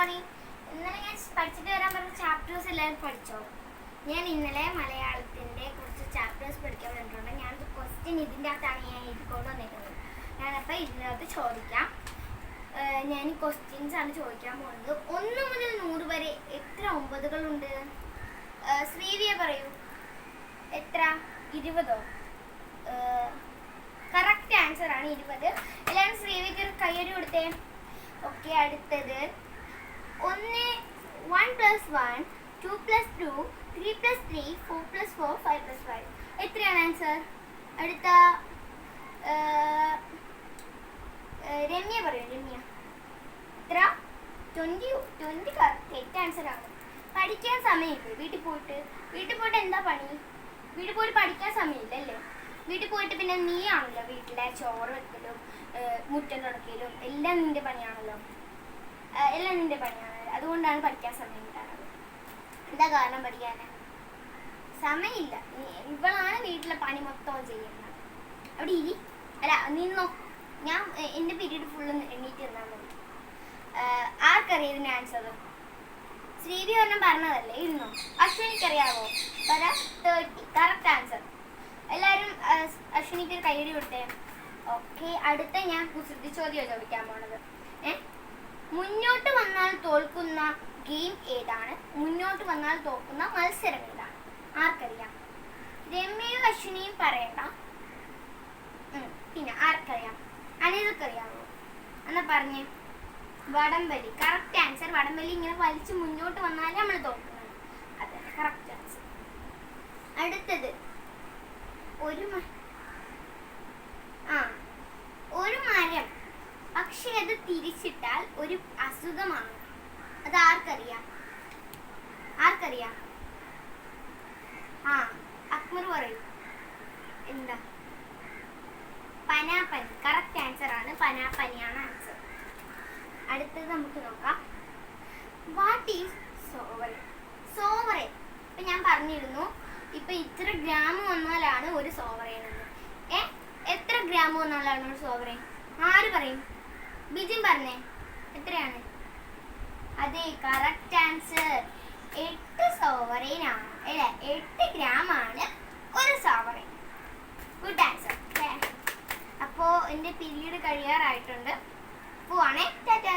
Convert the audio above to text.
Morning. ഇന്നലെ ഞാൻ പഠിച്ചിട്ട് വരാൻ പറഞ്ഞ ചാപ്റ്റേഴ്സ് എല്ലാവരും പഠിച്ചോ? ഞാൻ ഇന്നലെ മലയാളത്തിൻ്റെ കുറച്ച് ചാപ്റ്റേഴ്സ് പഠിക്കാൻ വേണ്ടിയിട്ടുണ്ട്. ഞാൻ ക്വസ്റ്റ്യൻ ഇതിൻ്റെ അകത്താണ് ഞാൻ എഴുതിക്കൊണ്ട് വന്നിരിക്കുന്നത്. ഞാനപ്പോൾ ഇതിനകത്ത് ചോദിക്കാം. ഞാൻ ക്വസ്റ്റ്യൻസ് ആണ് ചോദിക്കാൻ പോകുന്നത്. 1 മുതൽ 100 വരെ എത്ര 9കളുണ്ട്? ശ്രീവിയെ പറയൂ, എത്ര? 20ഓ? കറക്റ്റ് ആൻസർ ആണ് 20. എല്ലാവരും ശ്രീവിക്ക് ഒരു കയ്യടി കൊടുത്തേ. ഓക്കെ, അടുത്തത് 1 + 1 2 + 2 3 + 3 4 + 4 5 + 5 എത്രയാണ് ആൻസർ? അടുത്ത രമ്യ പറയൂ. രമ്യ എത്ര? 20 കറക്റ്റ് ആൻസർ ആണ്. പഠിക്കാൻ സമയമില്ലേ? വീട്ടിൽ പോയിട്ട് എന്താ പണി? വീട്ടിൽ പോയിട്ട് പഠിക്കാൻ സമയമില്ലല്ലേ? വീട്ടിൽ പോയിട്ട് പിന്നെ നീ ആണല്ലോ വീട്ടിലെ ചോറ് വെക്കലും മുറ്റം തുടക്കലും എല്ലാം നിന്റെ പണിയാണല്ലോ. അതുകൊണ്ടാണ് പഠിക്കാൻ സമയം കിട്ടാറുള്ളത്. എന്താ കാരണം പഠിക്കാൻ? സമയമില്ല. ഇവളാണ് വീട്ടിലെ പണി മൊത്തം ചെയ്യുന്നത്. അവിടെ ഇരി, അല്ല നിന്നോ. ഞാൻ എൻ്റെ പീരീഡ് ഫുള്ള് എണ്ണീറ്റ് തന്നാൽ മതി. ആർക്കറിയാം ഇതിൻ്റെ ആൻസർ? ശ്രീവി ഒരെണ്ണം പറഞ്ഞതല്ലേ, ഇരുന്നോ. അശ്വിനിക്കറിയാവോ? 30 കറക്റ്റ് ആൻസർ. എല്ലാവരും അശ്വിനിക്ക് ഒരു കൈയടി കൊടുത്തേ. ഓക്കെ, അടുത്ത ഞാൻ കുസൃതി ചോദ്യം ചോദിക്കാൻ പോണത്. മുന്നോട്ട് വന്നാൽ തോൽക്കുന്ന ഗെയിം ഏതാണ്? മുന്നോട്ട് വന്നാൽ തോൽക്കുന്ന മത്സരം ഏതാണ്? ആർക്കറിയാം? രമ്യയും അശ്വിനിയും പറയണ്ട. പിന്നെ ആർക്കറിയാം? അനിതക്കറിയാമോ? എന്നാ പറഞ്ഞേ. വടംവലി. Correct answer. വടംവലി ഇങ്ങനെ വലിച്ച് മുന്നോട്ട് വന്നാലേ നമ്മൾ തോൽക്കുന്നത്. അതെ, കറക്റ്റ് ആൻസർ. അടുത്തത് ഒരു മരം, പക്ഷെ അത് തിരിച്ചിട്ടാൽ ഒരു അസുഖമാണ്. അത് ആർക്കറിയാം? അക്മർ പറയൂ. എന്താ? പനാപ്പനി. കറക്റ്റ് ആൻസർ ആണ്. പനാപ്പനിയാണ് ആൻസർ. അടുത്തത് നമുക്ക് നോക്കാം. What is sovereign? സോവറൻ ഇപ്പൊ ഞാൻ പറഞ്ഞിരുന്നു. ഇപ്പൊ ഇത്ര ഗ്രാം വന്നാലാണ് ഒരു സോവറൻ എന്ന്. എത്ര ഗ്രാം വന്നാലാണ് ഒരു സോവറൻ? ആര് പറയും? ബിജിൻ പറഞ്ഞേ, എത്രയാണ്? അതെ, കറക്റ്റ് ആൻസർ. 8 സോവറൻ ആണ് അല്ലേ? 8 ഗ്രാം ആണ് ഒരു സോവറൻ. Good answer. അപ്പോൾ എൻ്റെ പീരീഡ് കഴിയാറായിട്ടുണ്ട്. പോവാണേ. ടാറ്റാ.